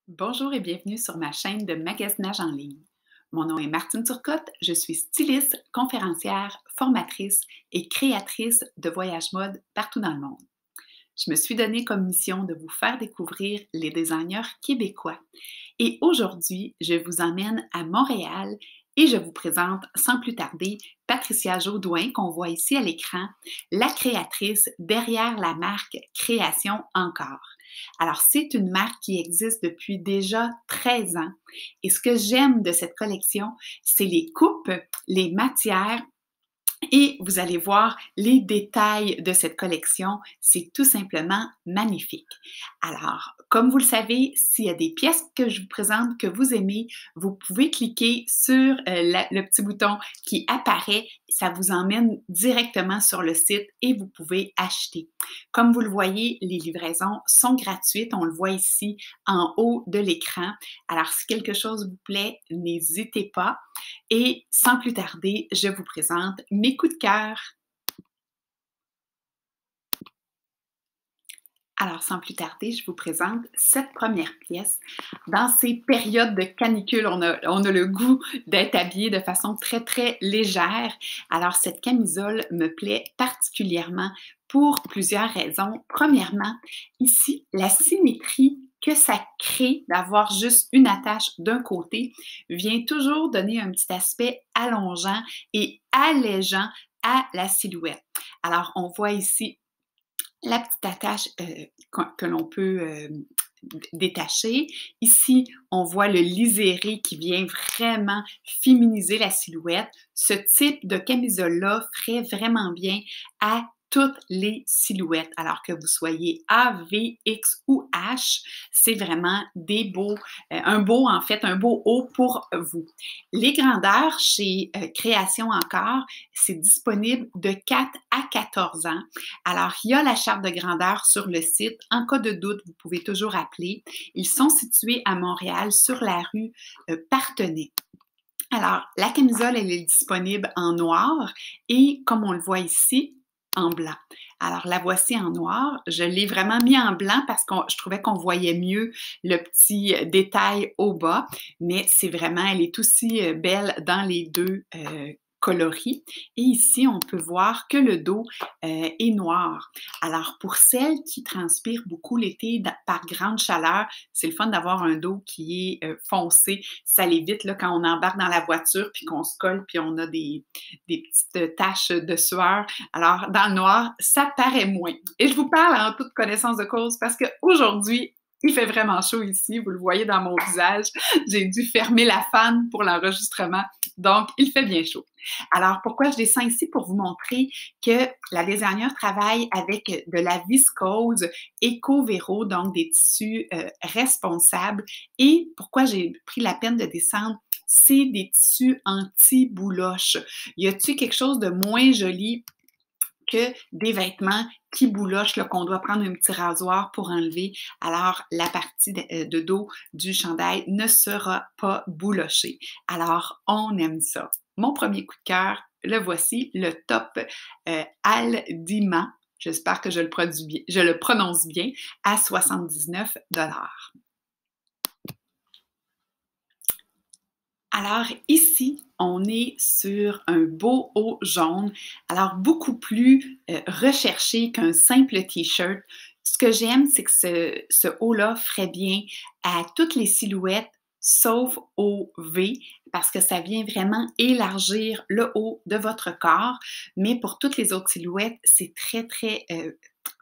Bonjour et bienvenue sur ma chaîne de magasinage en ligne. Mon nom est Martine Turcotte, je suis styliste, conférencière, formatrice et créatrice de voyage mode partout dans le monde. Je me suis donné comme mission de vous faire découvrir les designers québécois. Et aujourd'hui, je vous emmène à Montréal et je vous présente sans plus tarder Patricia Jaudoin, qu'on voit ici à l'écran, la créatrice derrière la marque Création Encore. Alors, c'est une marque qui existe depuis déjà 13 ans. Et ce que j'aime de cette collection, c'est les coupes, les matières et vous allez voir les détails de cette collection, c'est tout simplement magnifique. Alors, comme vous le savez, s'il y a des pièces que je vous présente que vous aimez, vous pouvez cliquer sur le petit bouton qui apparaît. Ça vous emmène directement sur le site et vous pouvez acheter. Comme vous le voyez, les livraisons sont gratuites. On le voit ici en haut de l'écran. Alors, si quelque chose vous plaît, n'hésitez pas. Et sans plus tarder, je vous présente mes coups de cœur. Alors, sans plus tarder, je vous présente cette première pièce. Dans ces périodes de canicule, on a le goût d'être habillé de façon très, très légère. Alors, cette camisole me plaît particulièrement pour plusieurs raisons. Premièrement, ici, la symétrie que ça crée d'avoir juste une attache d'un côté vient toujours donner un petit aspect allongeant et allégeant à la silhouette. Alors, on voit ici la petite attache que l'on peut détacher. Ici, on voit le liséré qui vient vraiment féminiser la silhouette. Ce type de camisole-là ferait vraiment bien à toutes les silhouettes. Alors que vous soyez A, V, X ou H, c'est vraiment un beau haut pour vous. Les grandeurs chez Création Encore, c'est disponible de 4 à 14 ans. Alors, il y a la charte de grandeur sur le site. En cas de doute, vous pouvez toujours appeler. Ils sont situés à Montréal sur la rue Partenay. Alors, la camisole, elle est disponible en noir et comme on le voit ici, en blanc. Alors, la voici en noir. Je l'ai vraiment mis en blanc parce que je trouvais qu'on voyait mieux le petit détail au bas, mais c'est vraiment, elle est aussi belle dans les deux coloris. Et ici, on peut voir que le dos est noir. Alors, pour celles qui transpirent beaucoup l'été par grande chaleur, c'est le fun d'avoir un dos qui est foncé. Ça l'évite là, quand on embarque dans la voiture puis qu'on se colle puis on a des petites taches de sueur. Alors, dans le noir, ça paraît moins. Et je vous parle en toute connaissance de cause parce qu'aujourd'hui, il fait vraiment chaud ici, vous le voyez dans mon visage. J'ai dû fermer la fan pour l'enregistrement, donc il fait bien chaud. Alors, pourquoi je descends ici? Pour vous montrer que la designer travaille avec de la viscose éco-véro, donc des tissus responsables. Et pourquoi j'ai pris la peine de descendre? C'est des tissus anti-bouloche. Y a-t-il quelque chose de moins joli que des vêtements qui boulochent, qu'on doit prendre un petit rasoir pour enlever? Alors, la partie de dos du chandail ne sera pas boulochée. Alors, on aime ça. Mon premier coup de cœur, le voici, le top Aldima. J'espère que je le prononce bien, à 79 $. Alors ici, on est sur un beau haut jaune, alors beaucoup plus recherché qu'un simple t-shirt. Ce que j'aime, c'est que ce haut-là ferait bien à toutes les silhouettes, sauf au V, parce que ça vient vraiment élargir le haut de votre corps. Mais pour toutes les autres silhouettes, c'est très, très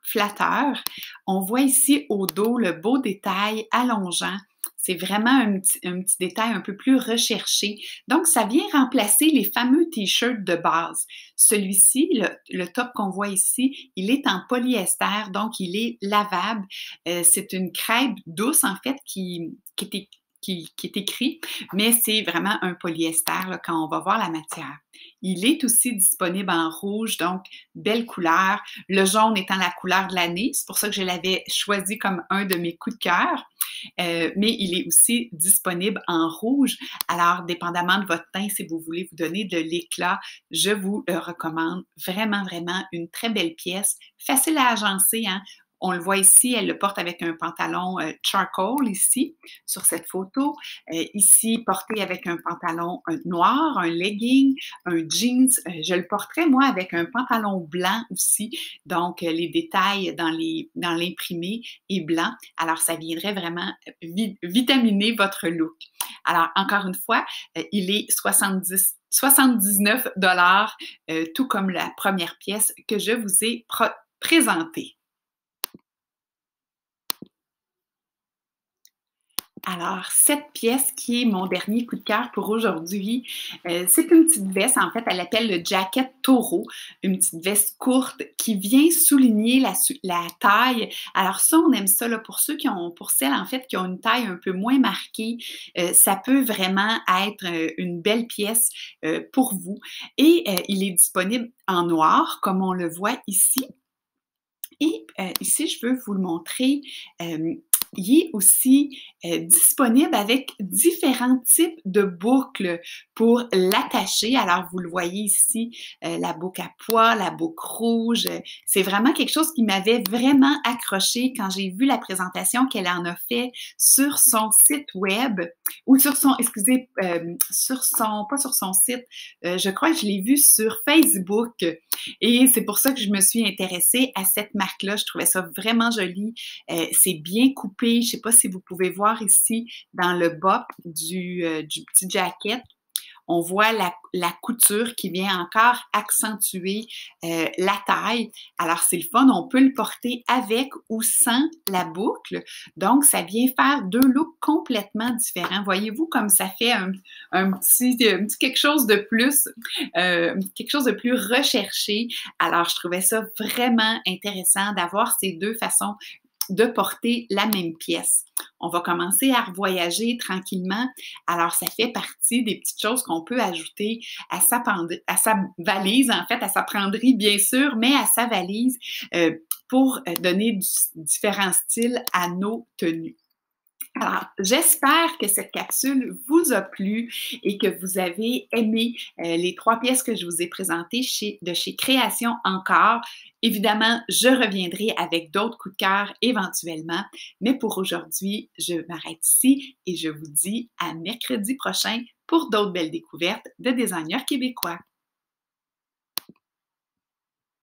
flatteur. On voit ici au dos le beau détail allongeant. C'est vraiment un petit détail un peu plus recherché. Donc, ça vient remplacer les fameux t-shirts de base. Celui-ci, le top qu'on voit ici, il est en polyester, donc il est lavable. C'est une crêpe douce, en fait, qui est écrit, mais c'est vraiment un polyester là, quand on va voir la matière. Il est aussi disponible en rouge, donc belle couleur. Le jaune étant la couleur de l'année, c'est pour ça que je l'avais choisi comme un de mes coups de cœur. Mais il est aussi disponible en rouge. Alors, dépendamment de votre teint, si vous voulez vous donner de l'éclat, je vous le recommande. Vraiment, vraiment une très belle pièce. Facile à agencer, hein? On le voit ici, elle le porte avec un pantalon charcoal ici, sur cette photo. Ici, porté avec un pantalon noir, un legging, un jeans. Je le porterais, moi, avec un pantalon blanc aussi. Donc, les détails dans l'imprimé est blanc. Alors, ça viendrait vraiment vitaminer votre look. Alors, encore une fois, il est 79 tout comme la première pièce que je vous ai présentée. Alors, cette pièce qui est mon dernier coup de cœur pour aujourd'hui, c'est une petite veste, en fait, elle l'appelle le jacket taureau, une petite veste courte qui vient souligner la taille. Alors ça, on aime ça là, pour celles en fait qui ont une taille un peu moins marquée, ça peut vraiment être une belle pièce pour vous. Et il est disponible en noir, comme on le voit ici. Et ici, je veux vous le montrer. Il est aussi disponible avec différents types de boucles pour l'attacher. Alors, vous le voyez ici, la boucle à pois, la boucle rouge. C'est vraiment quelque chose qui m'avait vraiment accroché quand j'ai vu la présentation qu'elle en a fait sur son site web ou sur son, excusez, pas sur son site, je crois que je l'ai vu sur Facebook. Et c'est pour ça que je me suis intéressée à cette marque-là. Je trouvais ça vraiment joli. C'est bien coupé. Je ne sais pas si vous pouvez voir ici dans le bas du petit jacket. On voit la couture qui vient encore accentuer la taille. Alors, c'est le fun, on peut le porter avec ou sans la boucle. Donc, ça vient faire deux looks complètement différents. Voyez-vous comme ça fait un petit quelque chose de plus, quelque chose de plus recherché. Alors, je trouvais ça vraiment intéressant d'avoir ces deux façons de porter la même pièce. On va commencer à revoyager tranquillement. Alors, ça fait partie des petites choses qu'on peut ajouter à sa valise, en fait, à sa penderie, bien sûr, mais à sa valise pour donner différents styles à nos tenues. Alors, j'espère que cette capsule vous a plu et que vous avez aimé les 3 pièces que je vous ai présentées de chez Création Encore. Évidemment, je reviendrai avec d'autres coups de cœur éventuellement, mais pour aujourd'hui, je m'arrête ici et je vous dis à mercredi prochain pour d'autres belles découvertes de designers québécois.